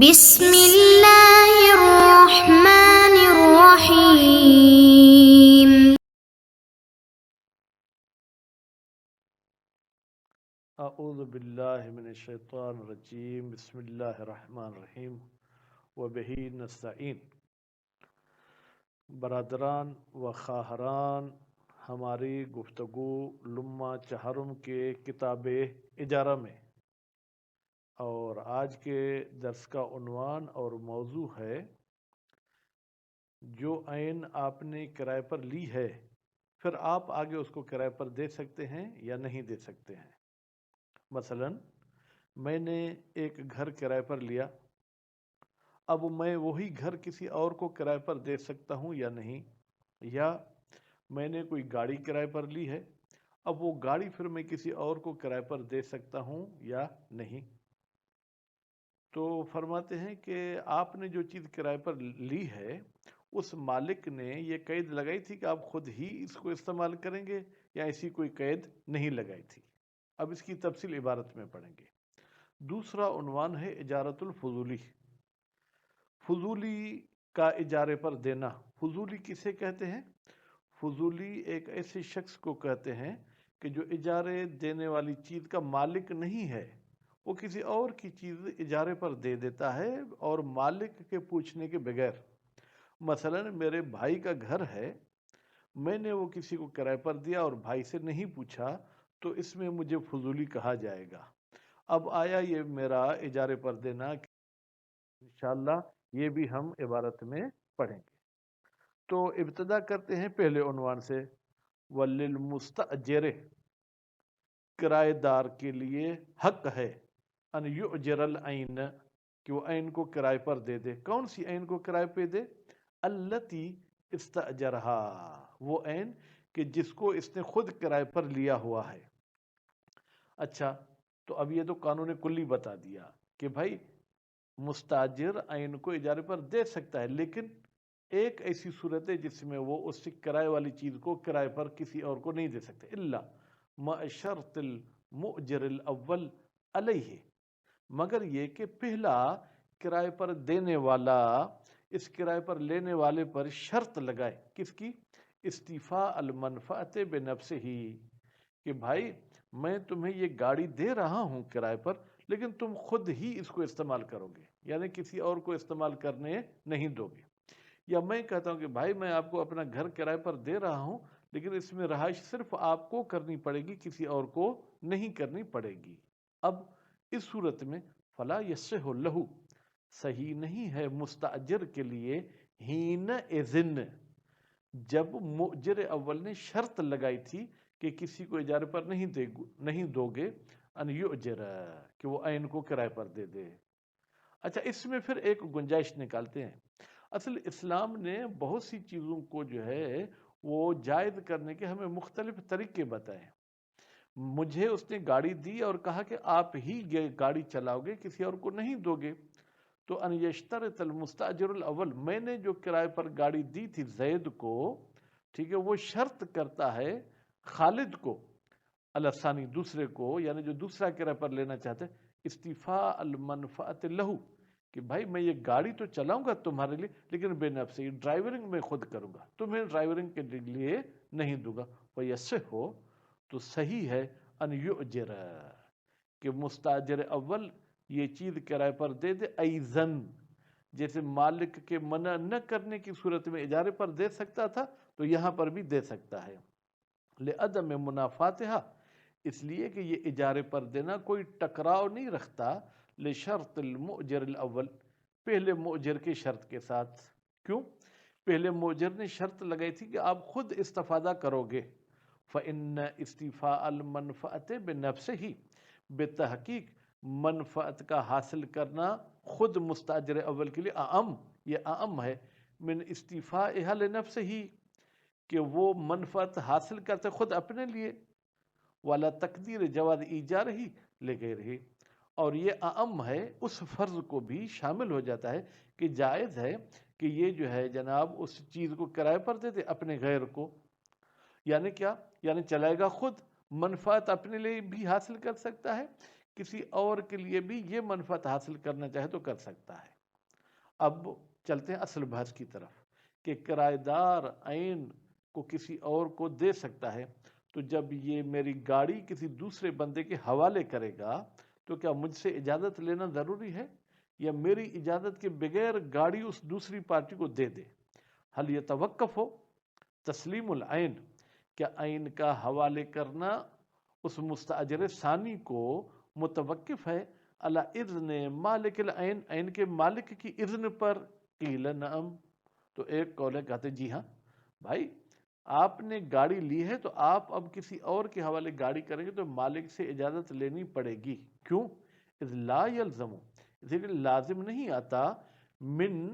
بسم اللہ الرحمن الرحیم۔ اعوذ باللہ من الشیطان الرجیم، بسم اللہ الرحمن الرحیم وبہ نستعین۔ برادران و خواہران، ہماری گفتگو لمہ چہرم کے کتاب اجارہ میں، اور آج کے درس کا عنوان اور موضوع ہے جو عین آپ نے کرائے پر لی ہے پھر آپ آگے اس کو کرائے پر دے سکتے ہیں یا نہیں دے سکتے ہیں۔ مثلا میں نے ایک گھر کرائے پر لیا، اب میں وہی گھر کسی اور کو کرائے پر دے سکتا ہوں یا نہیں، یا میں نے کوئی گاڑی کرائے پر لی ہے، اب وہ گاڑی پھر میں کسی اور کو کرائے پر دے سکتا ہوں یا نہیں۔ تو فرماتے ہیں کہ آپ نے جو چیز کرائے پر لی ہے اس مالک نے یہ قید لگائی تھی کہ آپ خود ہی اس کو استعمال کریں گے یا ایسی کوئی قید نہیں لگائی تھی۔ اب اس کی تفصیل عبارت میں پڑھیں گے۔ دوسرا عنوان ہے اجارت الفضولی، فضولی کا اجارے پر دینا۔ فضولی کسے کہتے ہیں؟ فضولی ایک ایسے شخص کو کہتے ہیں کہ جو اجارے دینے والی چیز کا مالک نہیں ہے، وہ کسی اور کی چیز اجارے پر دے دیتا ہے اور مالک کے پوچھنے کے بغیر۔ مثلا میرے بھائی کا گھر ہے، میں نے وہ کسی کو کرائے پر دیا اور بھائی سے نہیں پوچھا، تو اس میں مجھے فضولی کہا جائے گا۔ اب آیا یہ میرا اجارے پر دینا، انشاءاللہ یہ بھی ہم عبارت میں پڑھیں گے۔ تو ابتدا کرتے ہیں پہلے عنوان سے، وَلِلْمُسْتَأْجِرِ، کرایہ دار کے لیے حق ہے، ان یؤجر العین، کہ وہ عین کو کرائے پر دے دے۔ کون سی عین کو کرائے پہ دے؟ التی استاجرہا، وہ عین کہ جس کو اس نے خود کرائے پر لیا ہوا ہے۔ اچھا، تو اب یہ تو قانون کلی بتا دیا کہ بھائی مستاجر عین کو اجارے پر دے سکتا ہے، لیکن ایک ایسی صورت ہے جس میں وہ اس سے کرائے والی چیز کو کرائے پر کسی اور کو نہیں دے سکتے، الا مع شرط المؤجر الاول علیہ، مگر یہ کہ پہلا کرائے پر دینے والا اس کرائے پر لینے والے پر شرط لگائے، کس کی؟ استیفاء المنفعت بنفسہ، کہ بھائی میں تمہیں یہ گاڑی دے رہا ہوں کرائے پر، لیکن تم خود ہی اس کو استعمال کرو گے، یعنی کسی اور کو استعمال کرنے نہیں دو گے۔ یا میں کہتا ہوں کہ بھائی میں آپ کو اپنا گھر کرائے پر دے رہا ہوں، لیکن اس میں رہائش صرف آپ کو کرنی پڑے گی، کسی اور کو نہیں کرنی پڑے گی۔ اب اس صورت میں فلا یصح لہ، صحیح نہیں ہے مستاجر کے لیے، حین اذن، جب مؤجر اول نے شرط لگائی تھی کہ کسی کو اجارے پر نہیں دو گے، ان یؤجر، کہ وہ عین کو کرائے پر دے دے۔ اچھا، اس میں پھر ایک گنجائش نکالتے ہیں۔ اصل اسلام نے بہت سی چیزوں کو جو ہے وہ جائز کرنے کے ہمیں مختلف طریقے بتائے۔ مجھے اس نے گاڑی دی اور کہا کہ آپ ہی گاڑی چلاؤ گے، کسی اور کو نہیں دو گے، تو ان یشترط المستاجر الاول، میں نے جو کرائے پر گاڑی دی تھی زید کو، ٹھیک ہے، وہ شرط کرتا ہے خالد کو، الثانی دوسرے کو، یعنی جو دوسرا کرائے پر لینا چاہتے، استیفاء المنفعت لہو، کہ بھائی میں یہ گاڑی تو چلاؤں گا تمہارے لیے، لیکن بے نفسی، ڈرائیورنگ میں خود کروں گا، تمہیں ڈرائیورنگ کے لیے نہیں دوں گا۔ وَيَصِحُ، تو صحیح ہے، ان یؤجر، کہ مستاجر اول یہ چیز کرائے پر دے دے، ایزن، جیسے مالک کے منع نہ کرنے کی صورت میں اجارے پر دے سکتا تھا تو یہاں پر بھی دے سکتا ہے۔ لعدم منافاتہا، اس لیے کہ یہ اجارے پر دینا کوئی ٹکراؤ نہیں رکھتا، لشرط المؤجر الاول، پہلے مؤجر کی شرط کے ساتھ۔ کیوں؟ پہلے مؤجر نے شرط لگائی تھی کہ آپ خود استفادہ کرو گے، فإن استیفاء المنفعت بنفسہ، بتحقیق منفعت کا حاصل کرنا خود مستاجر اول کے لیے اعم، یہ اعم ہے، من استیفائها لنفسہ، کہ وہ منفعت حاصل کرتے خود اپنے لیے، والا تقدیر جواز ایجارہ لغیرہ، اور یہ اعم ہے، اس فرض کو بھی شامل ہو جاتا ہے کہ جائز ہے کہ یہ جو ہے جناب اس چیز کو کرائے پر دے دے اپنے غیر کو، یعنی کیا؟ یعنی چلائے گا خود، منفعت اپنے لیے بھی حاصل کر سکتا ہے کسی اور کے لیے بھی یہ منفعت حاصل کرنا چاہے تو کر سکتا ہے۔ اب چلتے ہیں اصل بحث کی طرف کہ کرایہ دار عین کو کسی اور کو دے سکتا ہے، تو جب یہ میری گاڑی کسی دوسرے بندے کے حوالے کرے گا تو کیا مجھ سے اجازت لینا ضروری ہے، یا میری اجازت کے بغیر گاڑی اس دوسری پارٹی کو دے دے؟ حل یہ توقف ہو تسلیم العین، کیا عین کا حوالے کرنا اس مستاجر ثانی کو متوقف ہے علی اذن مالک العین، عین کے مالک کی اذن پر؟ قیل نعم، تو ایک قول ہے کہتے جی ہاں بھائی، آپ نے گاڑی لی ہے تو آپ اب کسی اور کے حوالے گاڑی کریں گے تو مالک سے اجازت لینی پڑے گی۔ کیوں؟ اذ لا یلزم، اسی لیے لازم نہیں آتا من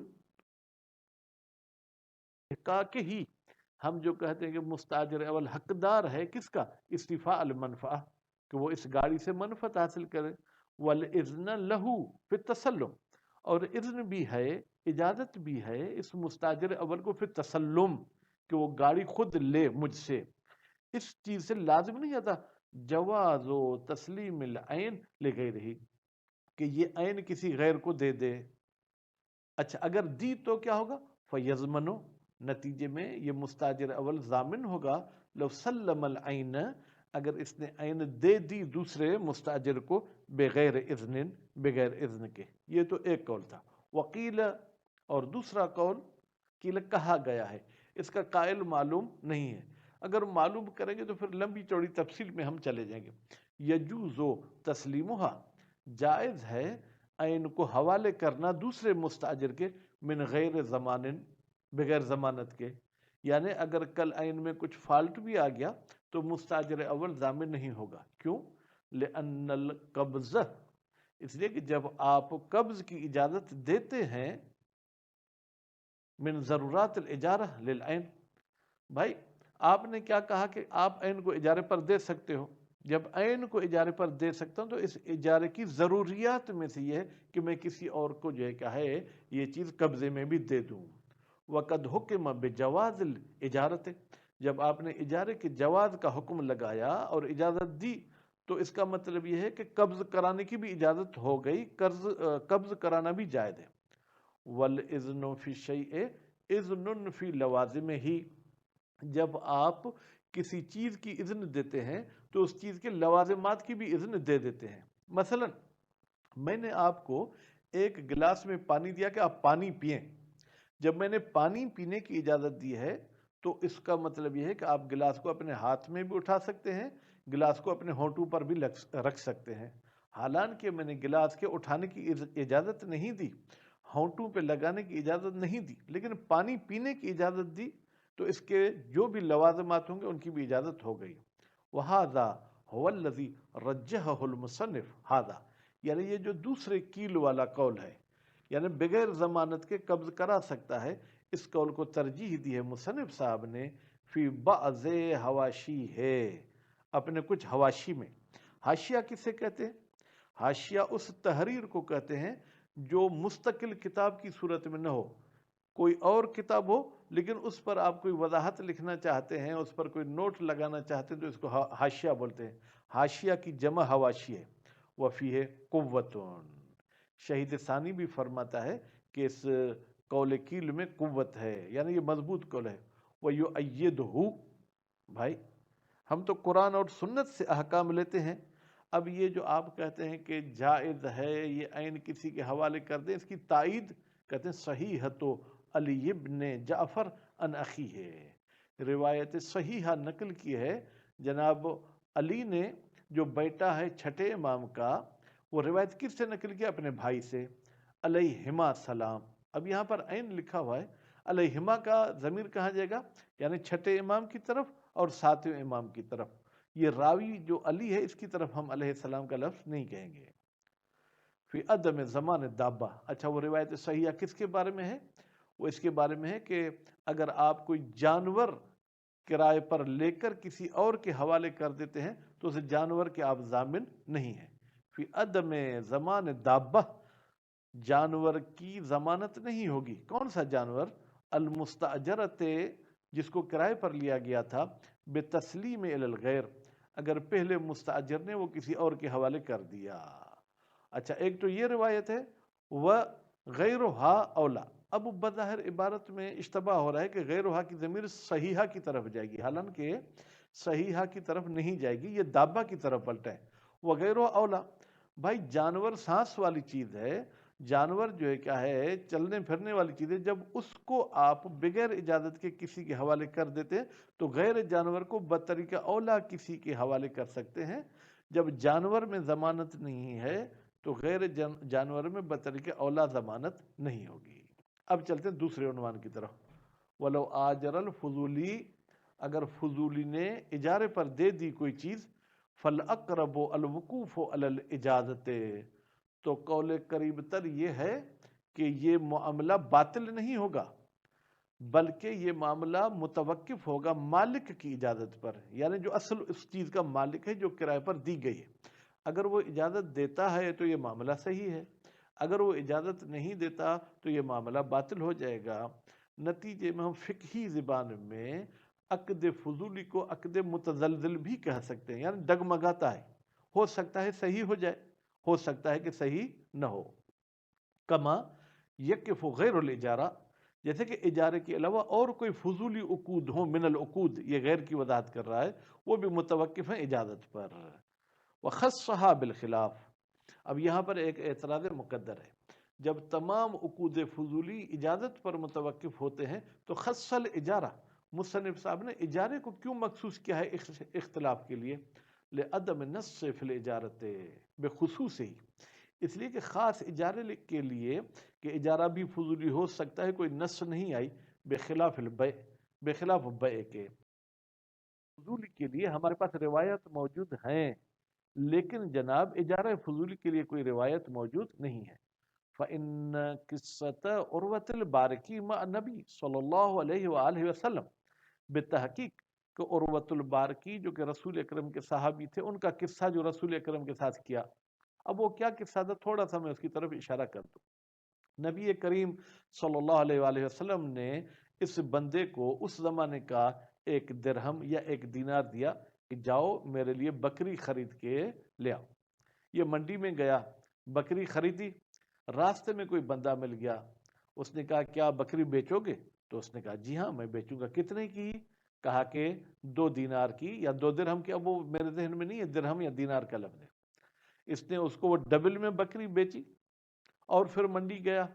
حقاق ہی، ہم جو کہتے ہیں کہ مستاجر اول حقدار ہے کس کا؟ استفاء المنفعہ، کہ وہ اس گاڑی سے منفعت حاصل کرے، والاذن لہو فی التسلم، اور اذن بھی ہے، اجازت بھی ہے اس مستاجر اول کو فی التسلم کہ وہ گاڑی خود لے مجھ سے۔ اس چیز سے لازم نہیں آتا جواز و تسلیم العین لغیرہ، کہ یہ عین کسی غیر کو دے دے۔ اچھا اگر دی تو کیا ہوگا؟ فیضمنو، نتیجے میں یہ مستاجر اول ضامن ہوگا، لو سلم العین، اگر اس نے عین دے دی دوسرے مستاجر کو بغیر اذن، بغیر اذن کے۔ یہ تو ایک قول تھا۔ وقیل، اور دوسرا قول، قیل کہا گیا ہے، اس کا قائل معلوم نہیں ہے، اگر معلوم کریں گے تو پھر لمبی چوڑی تفصیل میں ہم چلے جائیں گے۔ یجوز تسلیمھا، جائز ہے عین کو حوالے کرنا دوسرے مستاجر کے، من غیر ضمان، بغیر ضمانت کے، یعنی اگر کل عین میں کچھ فالٹ بھی آ گیا تو مستاجر اول ضامن نہیں ہوگا۔ کیوں؟ لأن القبض، اس لیے کہ جب آپ قبض کی اجازت دیتے ہیں، من ضرورات الاجارہ للعین، بھائی آپ نے کیا کہا کہ آپ عین کو اجارے پر دے سکتے ہو، جب عین کو اجارے پر دے سکتا ہوں تو اس اجارے کی ضروریات میں سے یہ ہے کہ میں کسی اور کو جو ہے کیا ہے یہ چیز قبضے میں بھی دے دوں۔ وقد حکم بجواز الاجارت، جب آپ نے اجارے کے جواز کا حکم لگایا اور اجازت دی تو اس کا مطلب یہ ہے کہ قبض کرانے کی بھی اجازت ہو گئی، قبض کرانا بھی جائز ہے۔ والاذن فی الشیء اذن فی لوازمہ، جب آپ کسی چیز کی اذن دیتے ہیں تو اس چیز کے لوازمات کی بھی اذن دے دیتے ہیں۔ مثلا میں نے آپ کو ایک گلاس میں پانی دیا کہ آپ پانی پئیں، جب میں نے پانی پینے کی اجازت دی ہے تو اس کا مطلب یہ ہے کہ آپ گلاس کو اپنے ہاتھ میں بھی اٹھا سکتے ہیں، گلاس کو اپنے ہونٹوں پر بھی رکھ سکتے ہیں، حالانکہ میں نے گلاس کے اٹھانے کی اجازت نہیں دی، ہونٹوں پہ لگانے کی اجازت نہیں دی، لیکن پانی پینے کی اجازت دی، تو اس کے جو بھی لوازمات ہوں گے ان کی بھی اجازت ہو گئی۔ وہذا هو الذی رجحہ المصنف، ھذا یعنی یہ جو دوسرے کیل والا قول ہے، یعنی بغیر ضمانت کے قبض کرا سکتا ہے، اس قول کو ترجیح دی ہے مصنف صاحب نے فی بعض حواشی ہے، اپنے کچھ حواشی میں۔ حاشیہ کسے کہتے ہیں؟ حاشیہ اس تحریر کو کہتے ہیں جو مستقل کتاب کی صورت میں نہ ہو، کوئی اور کتاب ہو لیکن اس پر آپ کوئی وضاحت لکھنا چاہتے ہیں، اس پر کوئی نوٹ لگانا چاہتے ہیں تو اس کو حاشیہ بولتے ہیں۔ حاشیہ کی جمع حواشی ہے۔ وفیہ قوتٌ، شہید ثانی بھی فرماتا ہے کہ اس قول کیل میں قوت ہے، یعنی یہ مضبوط قول ہے۔ وَيُؤَيِّدُهُ، بھائی ہم تو قرآن اور سنت سے احکام لیتے ہیں، اب یہ جو آپ کہتے ہیں کہ جائز ہے یہ عین کسی کے حوالے کر دیں، اس کی تائید کہتے ہیں صحیحۃ علی ابن جعفر عن اخیہ، روایت صحیحہ نقل کی ہے جناب علی نے جو بیٹا ہے چھٹے امام کا، وہ روایت کس سے نقل کیا؟ اپنے بھائی سے، علیہما سلام۔ اب یہاں پر عین لکھا ہوا ہے، علیہما کا ضمیر کہاں جائے گا؟ یعنی چھٹے امام کی طرف اور ساتویں امام کی طرف، یہ راوی جو علی ہے اس کی طرف ہم علیہ السلام کا لفظ نہیں کہیں گے۔ فی عدم زمان دابہ، اچھا وہ روایت صحیحہ کس کے بارے میں ہے؟ وہ اس کے بارے میں ہے کہ اگر آپ کوئی جانور کرائے پر لے کر کسی اور کے حوالے کر دیتے ہیں تو اس جانور کے آپ ضامن نہیں ہیں۔ فی عدم زمان دابہ، جانور کی ضمانت نہیں ہوگی۔ کون سا جانور؟ المستاجرت، جس کو کرائے پر لیا گیا تھا، بتسلیم الی الغیر، اگر پہلے مستاجر نے وہ کسی اور کے حوالے کر دیا. اچھا ایک تو یہ روایت ہے وہ غیرہا اولا. اب بظاہر عبارت میں اشتباہ ہو رہا ہے کہ غیرہا کی ضمیر صحیحہ کی طرف جائے گی، حالانکہ صحیحہ کی طرف نہیں جائے گی، یہ دابہ کی طرف پلٹا ہے. وغیرہ اولا بھائی جانور سانس والی چیز ہے، جانور جو ہے کیا ہے چلنے پھرنے والی چیز ہے، جب اس کو آپ بغیر اجازت کے کسی کے حوالے کر دیتے تو غیر جانور کو بطریقہ اولا کسی کے حوالے کر سکتے ہیں. جب جانور میں ضمانت نہیں ہے تو غیر جانور میں بطریقہ اولا ضمانت نہیں ہوگی. اب چلتے ہیں دوسرے عنوان کی طرف. ولو آجر الفضولی، اگر فضولی نے اجارے پر دے دی کوئی چیز، فالاقرب الوقوف علی الاجازت، تو قول قریب تر یہ ہے کہ یہ معاملہ باطل نہیں ہوگا بلکہ یہ معاملہ متوقف ہوگا مالک کی اجازت پر، یعنی جو اصل اس چیز کا مالک ہے جو کرائے پر دی گئی ہے. اگر وہ اجازت دیتا ہے تو یہ معاملہ صحیح ہے، اگر وہ اجازت نہیں دیتا تو یہ معاملہ باطل ہو جائے گا. نتیجے میں ہم فقہی زبان میں عقد فضولی کو عقد متزلزل بھی کہہ سکتے ہیں، یعنی ڈگمگاتا ہے، ہو سکتا ہے صحیح ہو جائے، ہو سکتا ہے کہ صحیح نہ ہو. کما یکف غیر الاجارہ، جیسے کہ اجارے کے علاوہ اور کوئی فضولی عقود ہوں، من العقود یہ غیر کی وضاحت کر رہا ہے، وہ بھی متوقف ہیں اجازت پر. وخصھا بالخلاف، اب یہاں پر ایک اعتراض مقدر ہے. جب تمام عقود فضولی اجازت پر متوقف ہوتے ہیں تو خص الاجارہ، مصنف صاحب نے اجارے کو کیوں مخصوص کیا ہے اختلاف کے لیے؟ لعدم نص فی الاجارت، بخصوص ہی اس لیے کہ خاص اجارے کے لیے کہ اجارہ بھی فضولی ہو سکتا ہے، کوئی نص نہیں آئی. بخلاف البیع، بخلاف بیع کے. فضولی کے لیے ہمارے پاس روایت موجود ہیں لیکن جناب اجارہ فضولی کے لیے کوئی روایت موجود نہیں ہے. فَإِنَّ قِصَّةَ عُرْوَةِ الْبَارِقِي مع نبی صلی اللہ علیہ وآلہ وسلم، بالتحقیق کہ عروۃ البارقی جو کہ رسول اکرم کے صحابی تھے، ان کا قصہ جو رسول اکرم کے ساتھ کیا. اب وہ کیا قصہ تھا، تھوڑا سا میں اس کی طرف اشارہ کر دوں. نبی کریم صلی اللہ علیہ وآلہ وسلم نے اس بندے کو اس زمانے کا ایک درہم یا ایک دینار دیا کہ جاؤ میرے لیے بکری خرید کے لے آؤ. یہ منڈی میں گیا، بکری خریدی، راستے میں کوئی بندہ مل گیا، اس نے کہا کیا بکری بیچو گے؟ تو اس نے کہا جی ہاں میں بیچوں گا. کتنے کی؟ کہا کہ 2 دینار کی یا 2 درہم کی. اب وہ میرے ذہن میں نہیں ہے درہم یا دینار کا لفظ ہے. اس نے اس کو وہ ڈبل میں بکری بیچی اور پھر منڈی گیا،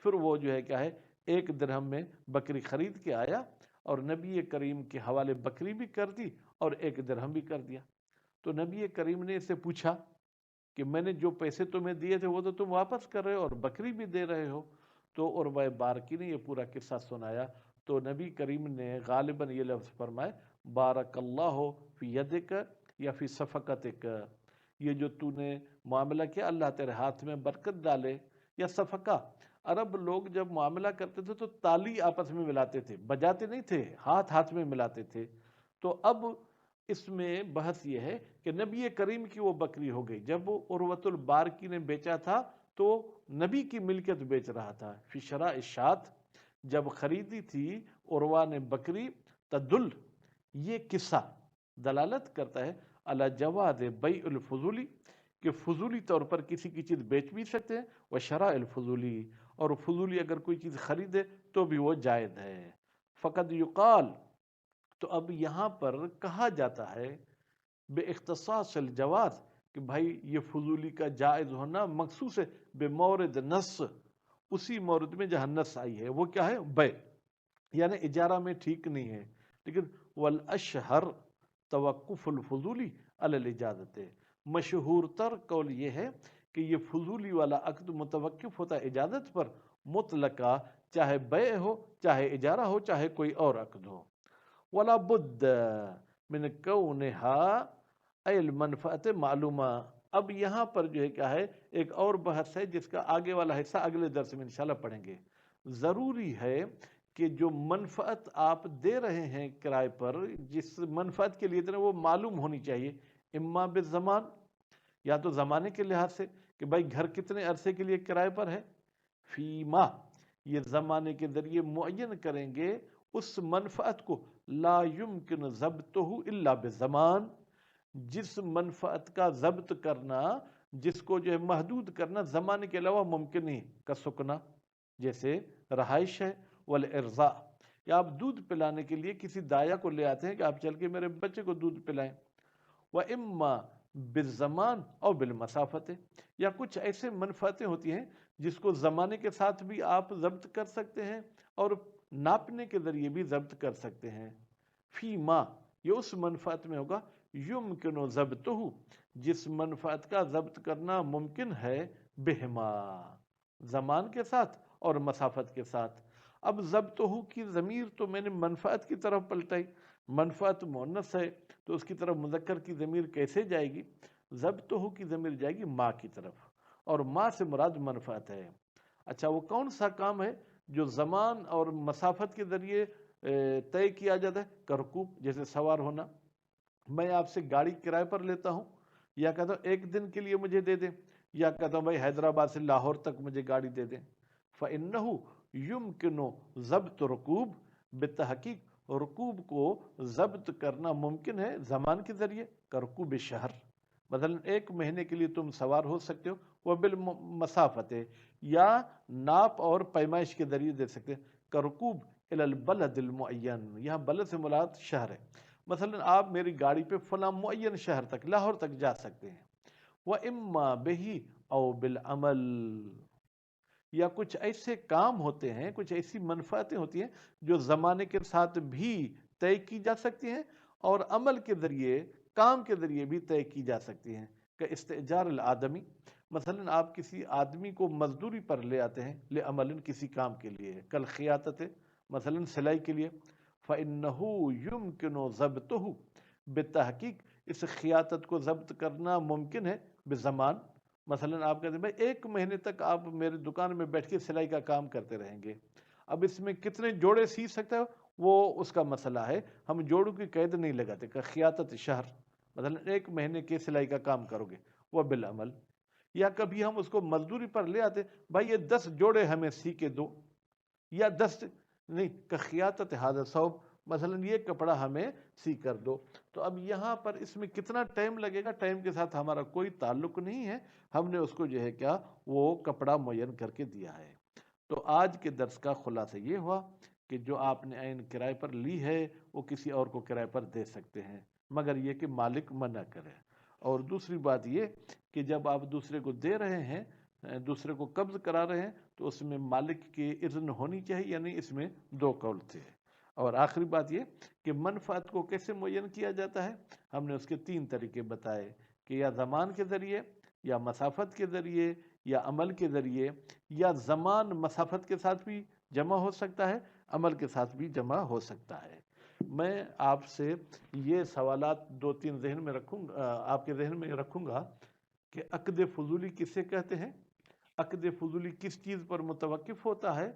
پھر وہ جو ہے کیا ہے 1 درہم میں بکری خرید کے آیا اور نبی کریم کے حوالے بکری بھی کر دی اور 1 درہم بھی کر دیا. تو نبی کریم نے اس سے پوچھا کہ میں نے جو پیسے تمہیں دیے تھے وہ تو تم واپس کر رہے ہو اور بکری بھی دے رہے ہو. تو عروہ بارقی نے یہ پورا قصہ سنایا تو نبی کریم نے غالباً یہ لفظ فرمائے بارک اللہ فی یدک یا فی صفقتک، یہ جو تو نے معاملہ کیا اللہ تیرے ہاتھ میں برکت ڈالے. یا صفقہ، عرب لوگ جب معاملہ کرتے تھے تو تالی آپس میں ملاتے تھے، بجاتے نہیں تھے، ہاتھ ہاتھ میں ملاتے تھے. تو اب اس میں بحث یہ ہے کہ نبی کریم کی وہ بکری ہو گئی. جب عروۃ البارقی نے بیچا تھا تو نبی کی ملکیت بیچ رہا تھا. فی شراء الشاۃ، جب خریدی تھی عروہ نے بکری، تدل، یہ قصہ دلالت کرتا ہے علی جواز بیع الفضولی، کہ فضولی طور پر کسی کی چیز بیچ بھی سکتے ہیں، و شراء الفضولی، اور فضولی اگر کوئی چیز خریدے تو بھی وہ جائز ہے. فقد یقال، تو اب یہاں پر کہا جاتا ہے بے اختصاص الجواز، کہ بھائی یہ فضولی کا جائز ہونا مخصوص ہے بے مورد نص، اسی مورد میں جہاں نص آئی ہے. وہ کیا ہے؟ بیع، یعنی اجارہ میں ٹھیک نہیں ہے. لیکن والاشہر توقف الفضولی علی الاجازت، مشہور تر قول یہ ہے کہ یہ فضولی والا عقد متوقف ہوتا ہے اجازت پر مطلقہ، چاہے بیع ہو، چاہے اجارہ ہو، چاہے کوئی اور عقد ہو. ولا بد من کونها ای المنفعت معلومہ. اب یہاں پر جو ہے کیا ہے ایک اور بحث ہے جس کا آگے والا حصہ اگلے درس میں انشاءاللہ پڑھیں گے. ضروری ہے کہ جو منفعت آپ دے رہے ہیں کرائے پر، جس منفعت کے لیے وہ معلوم ہونی چاہیے، اما بالزمان، یا تو زمانے کے لحاظ سے کہ بھائی گھر کتنے عرصے کے لیے کرائے پر ہے، فیما، یہ زمانے کے ذریعے معین کریں گے اس منفعت کو، لا یمکن ضبطہ الا بالزمان، جس منفعت کا ضبط کرنا، جس کو جو ہے محدود کرنا زمانے کے علاوہ ممکن نہیں، کا سکنا جیسے رہائش ہے، والارضاء، یا آپ دودھ پلانے کے لیے کسی دایا کو لے آتے ہیں کہ آپ چل کے میرے بچے کو دودھ پلائیں، وَإِمَّا بالزمان اور بالمسافت، یا کچھ ایسے منفعتیں ہوتی ہیں جس کو زمانے کے ساتھ بھی آپ ضبط کر سکتے ہیں اور ناپنے کے ذریعے بھی ضبط کر سکتے ہیں۔ فی ما، یہ اس منفعت میں ہوگا، یمکن ضبطہ، جس منفعت کا ضبط کرنا ممکن ہے، بہما، زمان کے ساتھ اور مسافت کے ساتھ۔ اب ضبطہ کی ضمیر تو میں نے منفعت کی طرف پلٹائی، منفعت مؤنث ہے تو اس کی طرف مذکر کی ضمیر کیسے جائے گی؟ ضبطہ کی ضمیر جائے گی ما کی طرف، اور ما سے مراد منفعت ہے۔ اچھا، وہ کون سا کام ہے جو زمان اور مسافت کے ذریعے طے کیا جاتا ہے؟ کرکوب، جیسے سوار ہونا۔ میں آپ سے گاڑی کرائے پر لیتا ہوں، یا کہتا ہوں ایک دن کے لیے مجھے دے دیں، یا کہتا ہوں بھائی حیدرآباد سے لاہور تک مجھے گاڑی دے دیں۔ فَإِنَّهُ يُمْكِنُ ضبط رکوب، بتحقیق رکوب کو ضبط کرنا ممکن ہے زمان کے ذریعے، کرکوب شہر، مثلا ایک مہینے کے لیے تم سوار ہو سکتے ہو، وہ بالمسافت ہے، یا ناپ اور پیمائش کے ذریعے دے سکتے ہیں، کرکوب الی البلد المعین، یہاں بلد سے مراد شہر ہے، مثلا آپ میری گاڑی پہ فلاں معین شہر تک، لاہور تک جا سکتے ہیں۔ وَإِمَّا بِهِ أَوْ بِالْعَمَلِ، یا کچھ ایسے کام ہوتے ہیں، کچھ ایسی منفعتیں ہوتی ہیں جو زمانے کے ساتھ بھی طے کی جا سکتی ہیں اور عمل کے ذریعے، کام کے ذریعے بھی طے کی جا سکتی ہیں، کہ استئجار الآدمی، مثلا آپ کسی آدمی کو مزدوری پر لے آتے ہیں، لعمل، کسی کام کے لیے، کل خیاطت، مثلا سلائی کے لیے، فَإِنَّهُ يُمْكِنُ ضَبْطُهُ، بتحقیق اس خیاطت کو ضبط کرنا ممکن ہے، بزمان، مثلا آپ کہتے ہیں بھائی ایک مہینے تک آپ میرے دکان میں بیٹھ کے سلائی کا کام کرتے رہیں گے، اب اس میں کتنے جوڑے سی سکتے ہو وہ اس کا مسئلہ ہے، ہم جوڑوں کی قید نہیں لگاتے، کہ خیاطت شہر، مثلا ایک مہینے کے سلائی کا کام کرو گے، وہ بالعمل، یا کبھی ہم اس کو مزدوری پر لے آتے، بھائی یہ 10 جوڑے ہمیں سی کے دو، یا 10 نہیں، کہ خیاطت ھذا ثوب، مثلا یہ کپڑا ہمیں سی کر دو۔ تو اب یہاں پر اس میں کتنا ٹائم لگے گا، ٹائم کے ساتھ ہمارا کوئی تعلق نہیں ہے، ہم نے اس کو جو ہے کیا، وہ کپڑا معین کر کے دیا ہے۔ تو آج کے درس کا خلاصہ یہ ہوا کہ جو آپ نے عین کرائے پر لی ہے وہ کسی اور کو کرائے پر دے سکتے ہیں، مگر یہ کہ مالک منع کرے۔ اور دوسری بات یہ کہ جب آپ دوسرے کو دے رہے ہیں، دوسرے کو قبض کرا رہے ہیں، تو اس میں مالک کی اذن ہونی چاہیے، یعنی اس میں 2 قول تھے۔ اور آخری بات یہ کہ منفعت کو کیسے معین کیا جاتا ہے، ہم نے اس کے 3 طریقے بتائے، کہ یا زمان کے ذریعے، یا مسافت کے ذریعے، یا عمل کے ذریعے، یا زمان مسافت کے ساتھ بھی جمع ہو سکتا ہے، عمل کے ساتھ بھی جمع ہو سکتا ہے۔ میں آپ سے یہ سوالات 2-3 ذہن میں رکھوں گا، آپ کے ذہن میں رکھوں گا کہ عقد فضولی کسے کہتے ہیں، عقد فضولی کس چیز پر متوقف ہوتا ہے،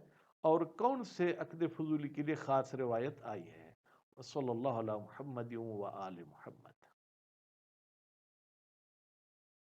اور کون سے عقد فضولی کے لیے خاص روایت آئی ہے۔ صلی اللہ علیہ محمد و آل محمد۔